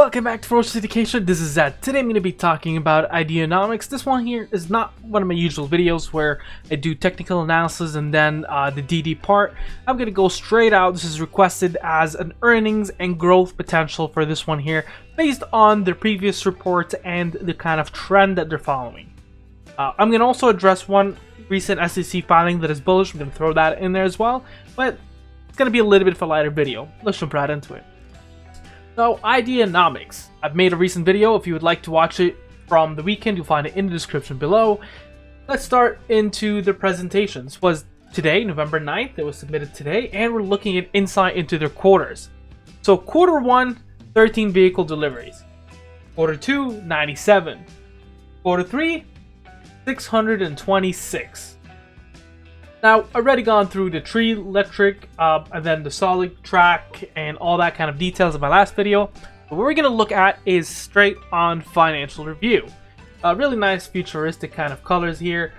Welcome back to Ferocious Education. This is Zed. Today I'm going to be talking about Ideanomics. This one here is not one of my usual videos where I do technical analysis and then the DD part. I'm going to go straight out. This is requested as an earnings and growth potential for this one here based on the previous reports and the kind of trend that they're following. I'm going to also address one recent SEC filing that is bullish. I'm going to throw that in there as well, but it's going to be a little bit of a lighter video. Let's jump right into it. So, Ideanomics. I've made a recent video. If you would like to watch it from the weekend, you'll find it in the description below. Let's start into the presentation. This was today, November 9th. It was submitted today, and we're looking at insight into their quarters. So, quarter 1, 13 vehicle deliveries. Quarter 2, 97. Quarter 3, 626. Now, I've already gone through the tree electric, and then the solid track, and all that kind of details in my last video. But what we're going to look at is straight on financial review. Really nice futuristic kind of colors here.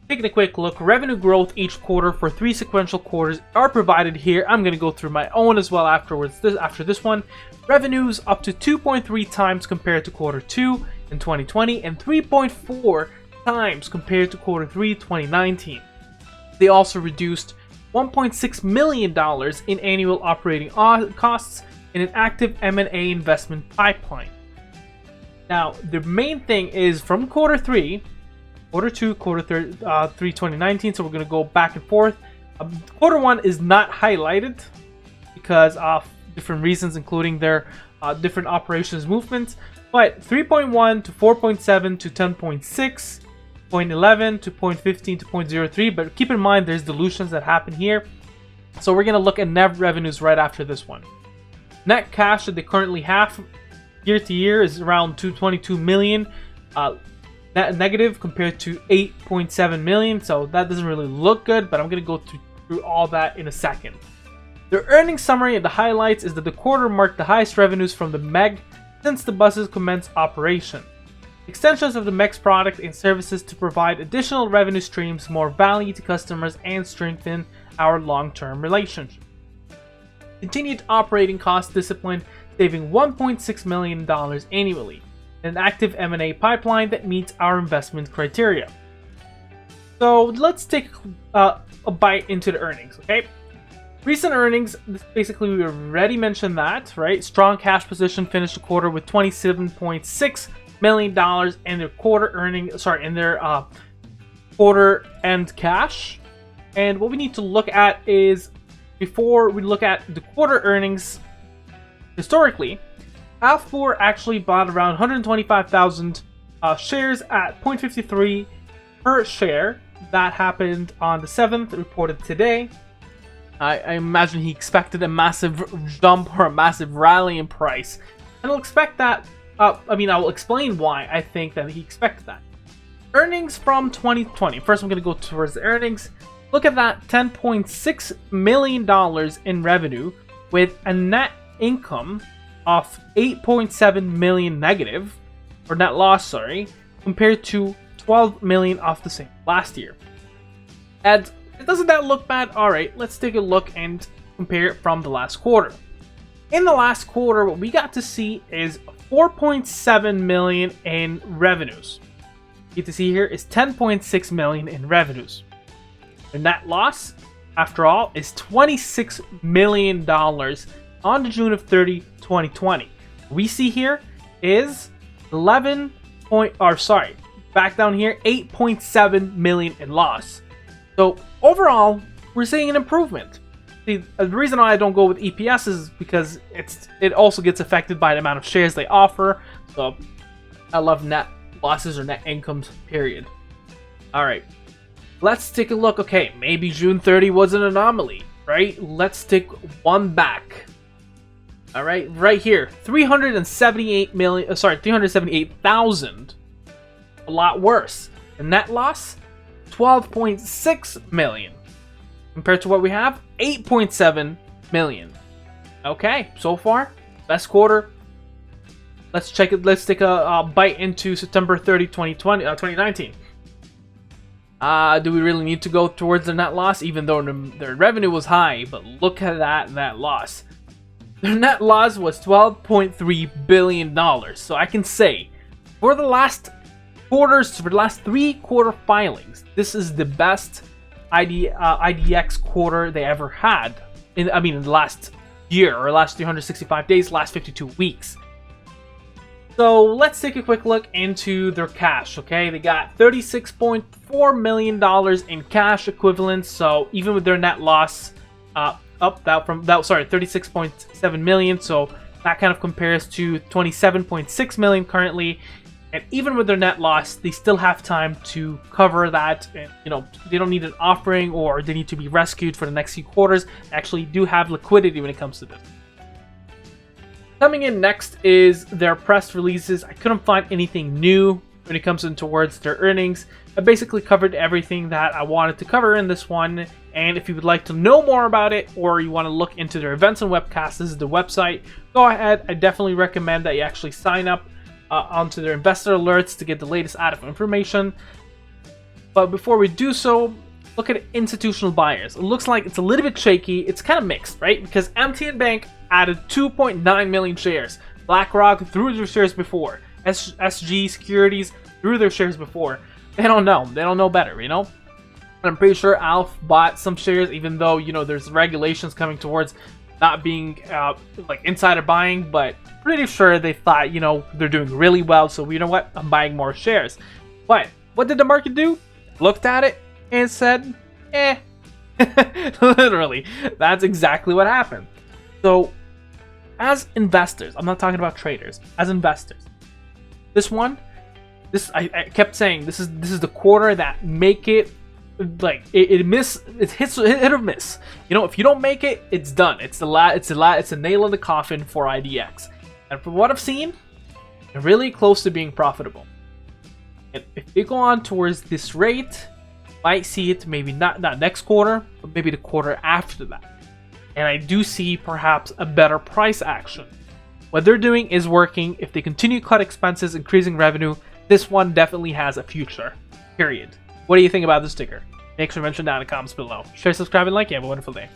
Taking a quick look, revenue growth each quarter for 3 sequential quarters are provided here. I'm going to go through my own as well afterwards. After this one, revenues up to 2.3 times compared to quarter 2 in 2020 and 3.4 times compared to quarter 3 2019. They also reduced $1.6 million in annual operating costs in an active M&A investment pipeline. Now, the main thing is from quarter 3, quarter 2, quarter 3 2019, so we're going to go back and forth. Quarter 1 is not highlighted because of different reasons, including their different operations movements, but 3.1 to 4.7 to 10.6, 0.11 to 0.15 to 0.03, but keep in mind there's dilutions that happen here. So we're going to look at net revenues right after this one. Net cash that they currently have year to year is around 222 million net negative compared to 8.7 million, so that doesn't really look good, but I'm going to go through all that in a second. Their earnings summary and the highlights is that the quarter marked the highest revenues from the MEG since the buses commenced operation. Extensions of the MEG's product and services to provide additional revenue streams, more value to customers, and strengthen our long-term relationship. Continued operating cost discipline, saving $1.6 million annually, and an active M&A pipeline that meets our investment criteria. So let's take a bite into the earnings, okay? Recent earnings, basically we already mentioned that, right? Strong cash position, finished the quarter with $27.6 million in their quarter quarter end cash. And what we need to look at is, before we look at the quarter earnings historically, Alf4 actually bought around 125,000 shares at 0.53 per share. That happened on the 7th, reported today. I imagine he expected a massive jump or a massive rally in price, and I'll expect that. I will explain why I think that he expected that. Earnings from 2020. First, I'm going to go towards the earnings. Look at that, $10.6 million in revenue with a net income of 8.7 million negative, or net loss, sorry, compared to 12 million off the same last year. And doesn't that look bad? Alright, let's take a look and compare it from the last quarter. In the last quarter, what we got to see is 4.7 million in revenues. You get to see here is 10.6 million in revenues. The net loss, after all, is $26 million on the June of 30, 2020. We see here is 8.7 million in loss. So overall, we're seeing an improvement. See, the reason why I don't go with EPS is because it also gets affected by the amount of shares they offer. So I love net losses or net incomes, period. Alright, let's take a look. Okay, maybe June 30 was an anomaly, right? Let's take one back. Alright, right here, 378,000. A lot worse. The net loss, 12.6 million. Compared to what we have, 8.7 million. Okay, so far, best quarter. Let's check it. Let's take a bite into September 30, 2019. Do we really need to go towards the net loss, even though their revenue was high? But look at that loss. their net loss was $12.3 billion. So I can say, for the last quarters, for the last 3 quarter filings, this is the best IDEX quarter they ever had. In the last year, or last 365 days, last 52 weeks. So let's take a quick look into their cash, okay? They got $36.4 million in cash equivalents, so even with their net loss sorry, 36.7 million, so that kind of compares to 27.6 million currently. And even with their net loss, they still have time to cover that. And, they don't need an offering or they need to be rescued for the next few quarters. They actually do have liquidity when it comes to this. Coming in next is their press releases. I couldn't find anything new when it comes in towards their earnings. I basically covered everything that I wanted to cover in this one. And if you would like to know more about it, or you want to look into their events and webcasts, this is the website. Go ahead. I definitely recommend that you actually sign up onto their investor alerts to get the latest out of information. But before we do so, look at institutional buyers. It looks like it's a little bit shaky. It's kind of mixed, right? Because MTN Bank added 2.9 million shares. BlackRock threw their shares before. SG Securities threw their shares before. They don't know. They don't know better, And I'm pretty sure Alf bought some shares, even though, there's regulations coming towards not being like insider buying, but pretty sure they thought, they're doing really well, so you know what? I'm buying more shares. But what did the market do? Looked at it and said, eh. Literally, that's exactly what happened. So, as investors, I'm not talking about traders, as investors, I kept saying, this is the quarter that make it, like, it hits hit or miss. If you don't make it, it's done. It's a nail in the coffin for IDEX. And from what I've seen, they're really close to being profitable. And if they go on towards this rate, might see it maybe not next quarter, but maybe the quarter after that. And I do see perhaps a better price action. What they're doing is working. If they continue to cut expenses, increasing revenue, this one definitely has a future. Period. What do you think about this ticker? Make sure to mention down in the comments below. Share, subscribe, and like. You have a wonderful day.